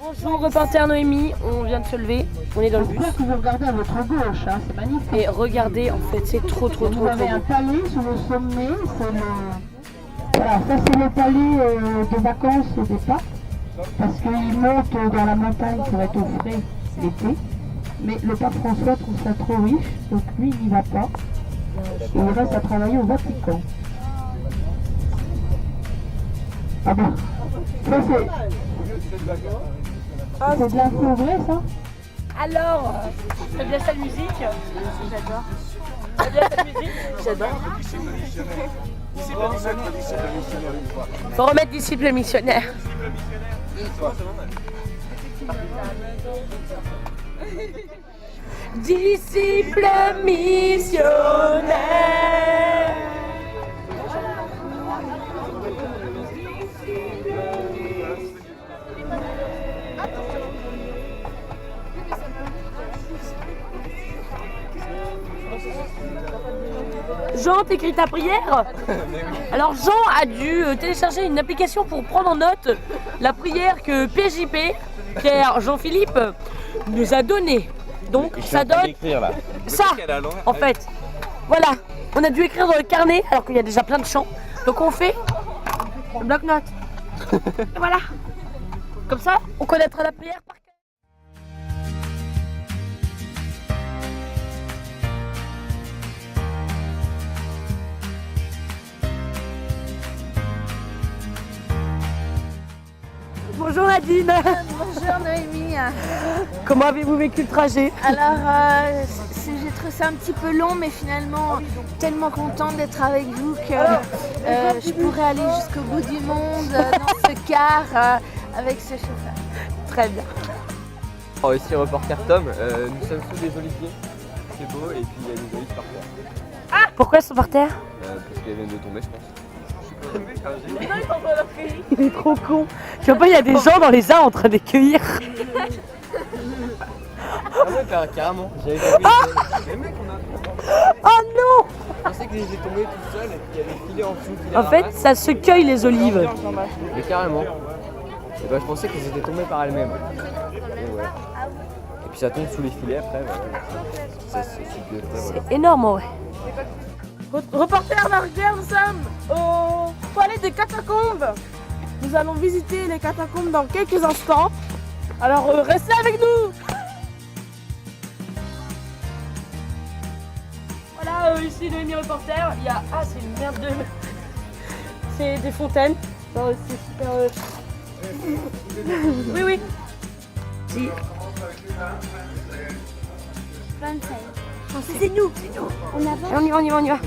Bonjour reporter Noémie, on vient de se lever, on est dans le bus. J'espère que vous regardez à votre gauche, hein, c'est magnifique. Et regardez, en fait, c'est trop Vous avez un palais sur le sommet, c'est le... Voilà, ça c'est le palais de vacances des papes, parce qu'il monte dans la montagne pour être au frais l'été. Mais le pape François trouve ça trop riche, donc lui il n'y va pas. Et il reste à travailler au Vatican. Ah bon, ça c'est de l'info vrai ça? Alors, t'aimes bien cette musique? J'adore. T'aimes bien cette musique? J'adore. Faut remettre disciple missionnaire. Disciple missionnaire. Jean, t'écris ta prière? Alors Jean a dû télécharger une application pour prendre en note la prière que PJP, Pierre Jean-Philippe, nous a donnée. Donc ça donne ça, en fait. Voilà, on a dû écrire dans le carnet alors qu'il y a déjà plein de chants. Donc on fait le bloc-notes. Et voilà. Comme ça, on connaîtra la prière par cœur. Bonjour Nadine. Bonjour Noémie. Comment avez-vous vécu le trajet? Alors, j'ai trouvé ça un petit peu long, mais finalement tellement contente d'être avec vous que je pourrais aller jusqu'au bout du monde dans ce car avec ce chauffeur. Très bien. Alors ici reporter Tom, nous sommes sous des oliviers, c'est beau et puis il y a des olives par terre. Pourquoi ils sont par terre? Parce qu'elles viennent de tomber je pense. Il est trop con. Tu vois pas, il y a des gens dans les arbres en train de les cueillir. Ah ouais carrément, j'avais pas vu les mecs on a... Oh non! Je pensais qu'ils étaient tombés tout seuls et qu'il y avait des filets en dessous qui les En fait, ramassent. ça se cueille les olives. Mais carrément. Et bah je pensais qu'elles étaient tombées par elles-mêmes. Et voilà. Et puis ça tombe sous les filets après, voilà. Ça c'est super, voilà. C'est énorme, ouais. Reporter Marguerite, nous sommes au palais des catacombes. Nous allons visiter les catacombes dans quelques instants. Alors restez avec nous. Voilà, ici Noémie Reporter. Il y a... Ah, c'est une merde de... C'est des fontaines. Non, c'est super... Oui, oui. Si. C'est nous. On y va. On y va.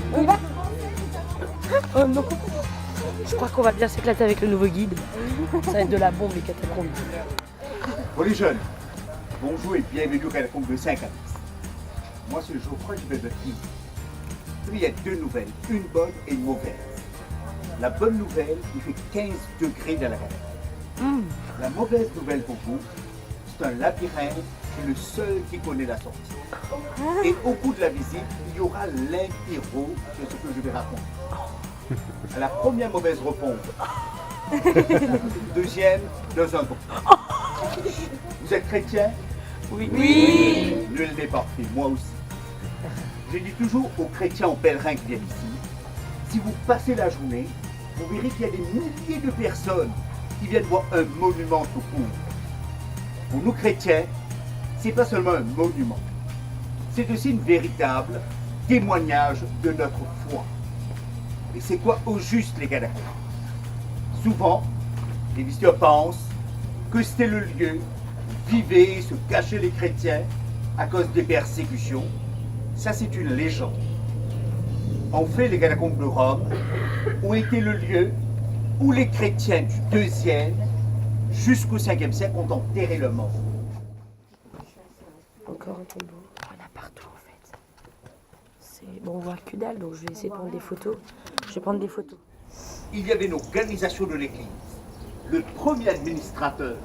Oh non. Je crois qu'on va bien s'éclater avec le nouveau guide. Ça va être de la bombe, les catacombes. Pour les jeunes, bonjour et bienvenue aux catacombes de Saint-Calix. Moi c'est Geoffroy du Belvedere. Il y a deux nouvelles, une bonne et une mauvaise. La bonne nouvelle, il fait 15 degrés dans la catacombe. La mauvaise nouvelle pour vous, c'est un labyrinthe, c'est le seul qui connaît la sortie. Et au bout de la visite, il y aura l'interro de ce que je vais raconter. À la première mauvaise réponse. Deuxième, dans un bon. Vous êtes chrétien? Oui. Nul n'est parfait, moi aussi. Je dis toujours aux chrétiens, aux pèlerins qui viennent ici, si vous passez la journée, vous verrez qu'il y a des milliers de personnes qui viennent voir un monument tout court. Pour nous chrétiens, c'est pas seulement un monument, c'est aussi une véritable témoignage de notre foi. Et c'est quoi au juste les catacombes? Souvent, les visiteurs pensent que c'était le lieu où vivaient et se cachaient les chrétiens à cause des persécutions. Ça, c'est une légende. En fait, les catacombes de Rome ont été le lieu où les chrétiens du 2e jusqu'au 5e siècle ont enterré le mort. Encore un tombeau. Il y en a partout, en fait. Bon, on voit que dalle, donc je vais essayer de prendre des photos. Je vais prendre des photos. Il y avait une organisation de l'Église. Le premier administrateur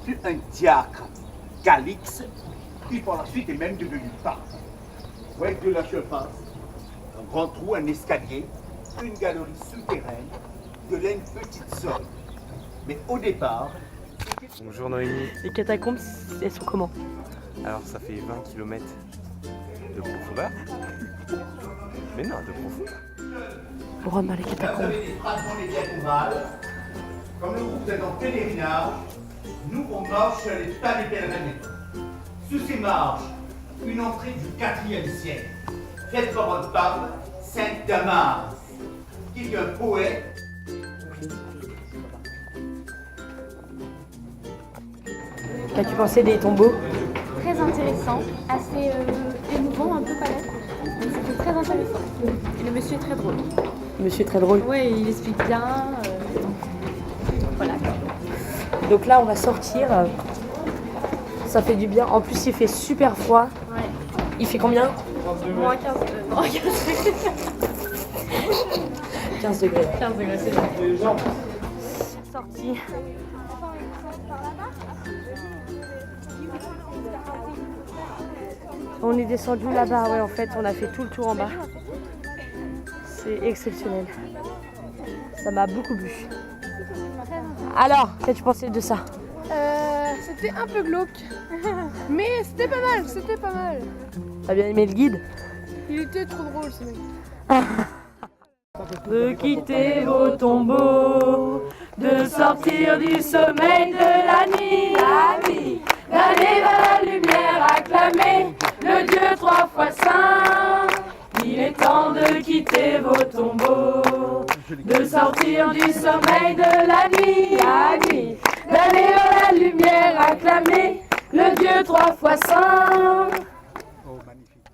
fut un diacre, Calix, qui par la suite est même devenu pape. Vous voyez de la surface, un grand trou, un escalier, une galerie souterraine, de là une petite zone. Mais au départ, Bonjour Noémie. Les catacombes, elles sont comment? Alors ça fait 20 km de profondeur. Mais non, de profondeur. On rentre dans les catacombes. Comme le groupe est en pèlerinage, nous on marche sur les pas des pèlerins. Sous ces marches, une entrée du 4e siècle, faite par un pape, Saint Damas, qui est un poète. Qu'as-tu pensé des tombeaux? Très intéressant, assez émouvant, un peu palais. Mais c'était très intéressant. Et le monsieur est très drôle. Monsieur est très drôle. Ouais, il explique bien. Voilà. Donc là, on va sortir. Ça fait du bien. En plus, il fait super froid. Ouais. Il fait combien? Moins 15 non, 15 15 degrés. 15 degrés, c'est bon. Sorti. On est descendu là-bas, ouais, en fait, on a fait tout le tour en bas. C'est exceptionnel. Ça m'a beaucoup plu. Alors, qu'as-tu pensé de ça? C'était un peu glauque. Mais c'était pas mal, c'était pas mal. T'as bien aimé le guide? Il était trop drôle ce mec. De quitter vos tombeaux, de sortir du sommeil de la nuit, d'aller vers la lumière acclamer le Dieu 3 fois saint. Il est temps de quitter vos tombeaux, de sortir du sommeil de la nuit, d'aller vers la lumière acclamer le Dieu 3 fois saint. Oh, magnifique.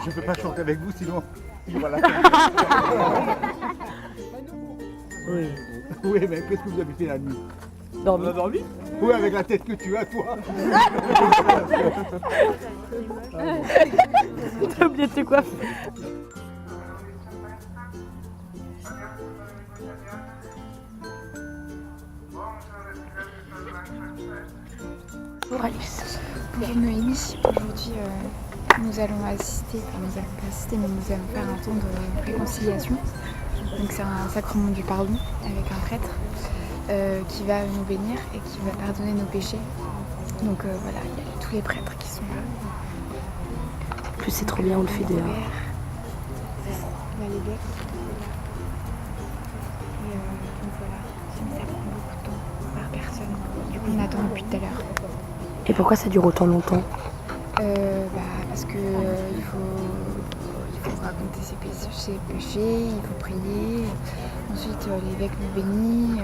Je ne peux pas chanter avec vous, sinon il va la Oui. Oui, mais qu'est-ce que vous avez fait la nuit? Dormi. Oui, avec la tête que tu as, toi. T'as oublié de te coiffer. Bonjour Alice. Bonjour Noémie, aujourd'hui nous allons assister, enfin nous allons pas assister, mais nous allons faire un temps de réconciliation. Donc c'est un sacrement du pardon avec un prêtre qui va nous bénir et qui va pardonner nos péchés. Donc voilà, il y a tous les prêtres qui sont là. En plus c'est trop bien, on le fait dehors. Là l'évêque. Et donc voilà, ça prend beaucoup de temps par personne. Du coup on attend depuis tout à l'heure. Et pourquoi ça dure autant longtemps? Parce que il faut raconter ses péchés, il faut prier. Ensuite l'évêque nous bénit.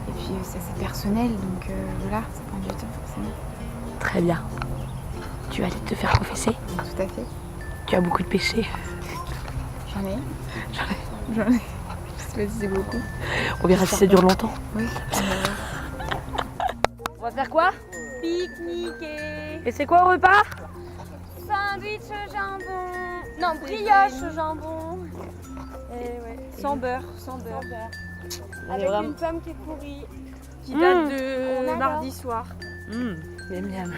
Et puis ça c'est personnel, donc voilà, ça prend du temps forcément. Très bien. Tu vas aller te faire confesser? Tout à fait. Tu as beaucoup de péchés. J'en ai. Je sais pas si c'est beaucoup. On verra si ça dure longtemps. Oui. On va faire quoi? Pique-niquer. Et c'est quoi au repas? Sandwich au jambon. Non, brioche au jambon. Et ouais, sans beurre, sans beurre. Avec une pomme qui est pourrie, qui date de mardi soir. Miam miam.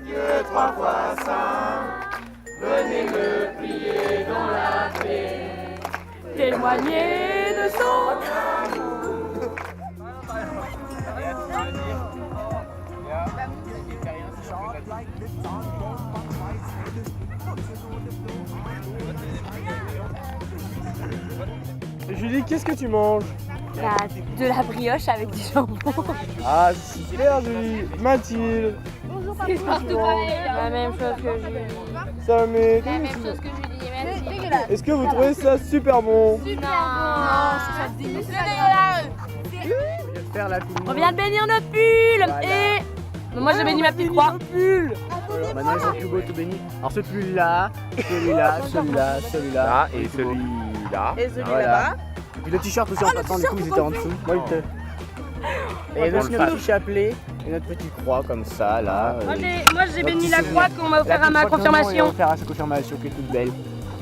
Dieu 3 fois saint, venez me prier dans la paix. Témoigner de son Julie, qu'est-ce que tu manges? De la brioche avec du jambon. Ah super Julie. Mathilde. C'est partout pareil. La même chose que Julie. Samé. La même chose que Julie. Merci. Dégueulasse. Est-ce que vous trouvez ça super bon? Non, c'est dégueulasse. On vient de bénir notre pull. Et moi j'ai béni ma petite croix. Maintenant ils sont tout beaux, tout bénis. Alors ce pull-là, celui-là, celui-là, celui-là Et celui-là. Et celui Voilà. là-bas. Et puis le t-shirt aussi en passant, du coup ils étaient en dessous. Moi il te. Et aussi notre petit chapelet et notre petite croix comme ça là. Moi j'ai béni la croix qu'on m'a offert à ma On va confirmation. faire à sa confirmation qui est toute belle.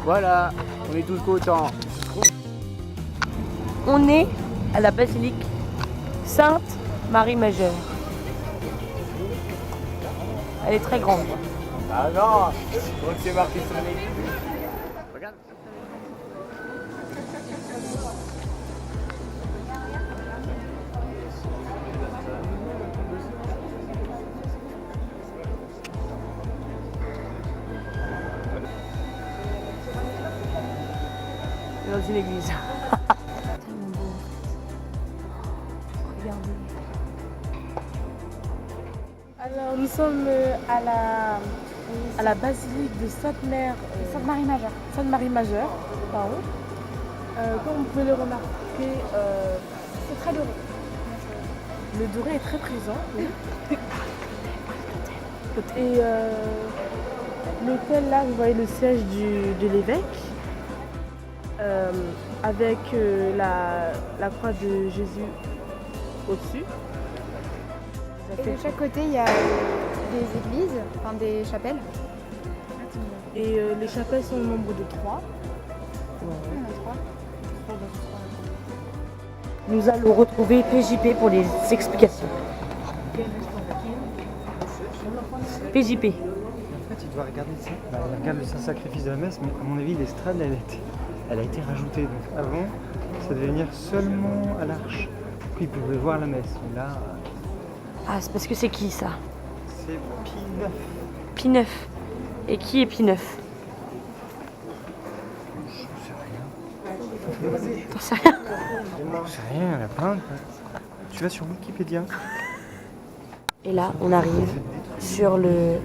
Voilà, on est tous contents. On est à la basilique Sainte Marie Majeure. Elle est très grande. Ah non, donc c'est marqué sur les. Regarde. dans une église. Tellement beau. Regardez. Alors nous sommes à la basilique de Sainte-Mère, Sainte-Marie-Majeure. Sainte-Marie-Majeure, pardon. Comme vous pouvez le remarquer, C'est très doré. le doré est très présent. Et l'hôtel là, vous voyez le siège de l'évêque avec la croix de Jésus au-dessus. Et de chaque côté, il y a des églises, enfin des chapelles. Et les chapelles sont au nombre de 3. Il y en a 3. Nous allons retrouver PJP pour les explications. PJP. En fait, il doit regarder ça. Bah, il regarde le Saint-Sacrifice de la messe, mais à mon avis, l'estrade, elle a été rajoutée. Donc avant, ça devait venir seulement à l'arche. Puis il pouvait voir la messe. Mais là, Ah, c'est parce que c'est qui ça? c'est Pie IX. Pie IX. Et qui est Pie IX? T'en sais rien? Je sais rien, elle a plein. Tu vas sur Wikipédia. Et là, on arrive sur le...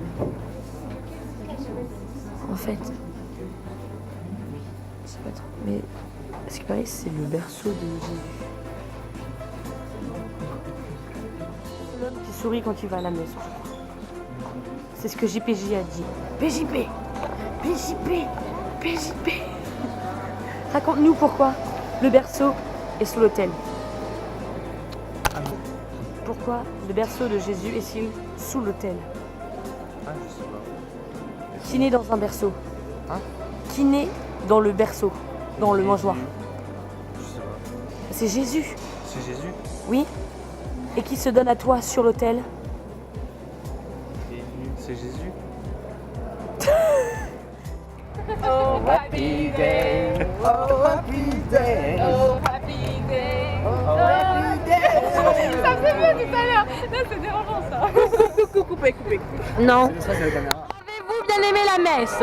En fait... Je sais pas trop, mais... Ce qui paraît, c'est le berceau de Jésus. L'homme qui sourit quand tu vas à la messe. C'est ce que JPJ a dit. PJP! PJP! PJP! Raconte-nous pourquoi le berceau est sous l'autel. Pourquoi le berceau de Jésus est-il sous l'autel? Ah, je sais pas. Qui naît dans un berceau? Hein? Qui naît dans le berceau, dans le mangeoir? Je sais pas. C'est Jésus, C'est Jésus? oui. Et qui se donne à toi sur l'autel? C'est Jésus? Oh, happy day. Oh, happy day. Oh, happy day. Oh, happy day. Ça fait mieux tout à l'heure. Là, c'est dérangeant ça. Coupez. Non. Ça, c'est la caméra. Avez-vous bien aimé la messe?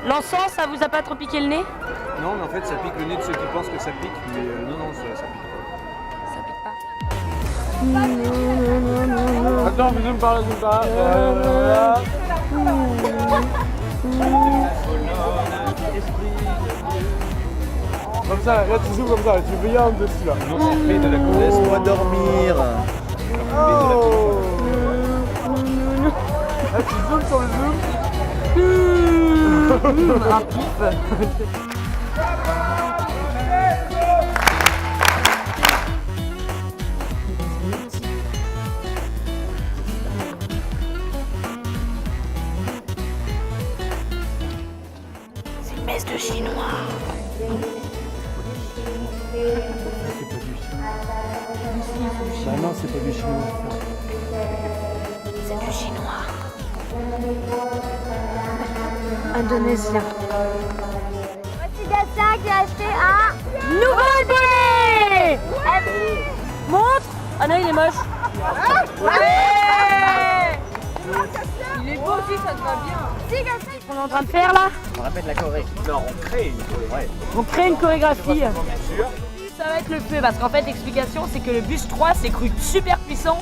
L'encens, ça vous a pas trop piqué le nez? Non, mais en fait, ça pique le nez de ceux qui pensent que ça pique, mais non, ça pique pas. Ça pique pas. Attends, mais je me parle. Comme ça, là tu zoomes comme ça, tu regardes dessus là. Laisse-moi dormir. Là tu zoomes sur le zoom. Un pif. C'est une messe de chinois. Bah non, c'est pas du chinois. C'est du chinois. Indonésien. Voici Gassin qui a acheté un Nouveau bonnet. Montre. Ah non, il est moche. Il est beau aussi, ça te va bien. Si Gassin. On est en train de faire là? On répète la choré. Non, on crée une choré. On crée une chorégraphie. Ça va être le feu parce qu'en fait l'explication c'est que le bus 3 s'est cru super puissant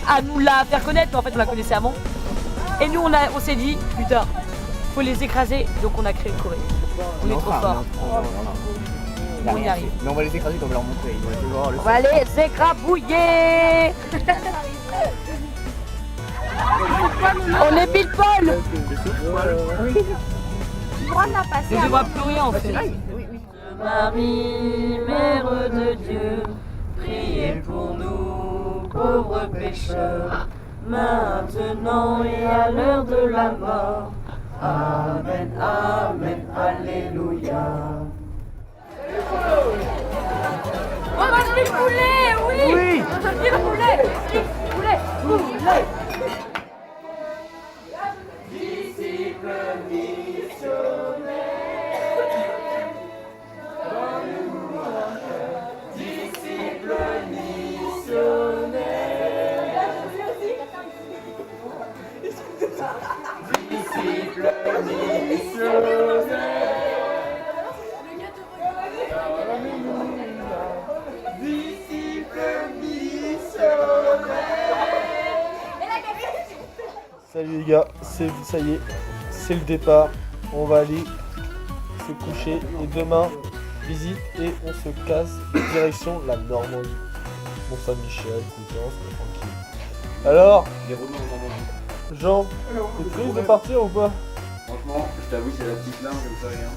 à nous la faire connaître, mais en fait on la connaissait avant. Et nous on s'est dit putain, faut les écraser, donc on a créé une choré. On est trop fort. On y arrive. Mais on va les écraser comme leur montrer. Ils vont être voir le On va les écrabouiller. On est pile poil. Je ne vois plus rien en fait. Marie, Mère de Dieu, priez pour nous, pauvres pécheurs, maintenant et à l'heure de la mort. Amen, Amen, Alléluia. On va se faire poulet, oui! Oui! Poulet! Disciple missionnaire. Disciple missionnaire, les gars, ça y est, c'est le départ. On va aller se coucher et demain, visite et on se casse direction la Normandie. Mont Saint-Michel, Coutances, tranquille. Alors, Jean, t'es triste de partir ou pas? Franchement, je t'avoue, c'est la petite larme, comme ça rien.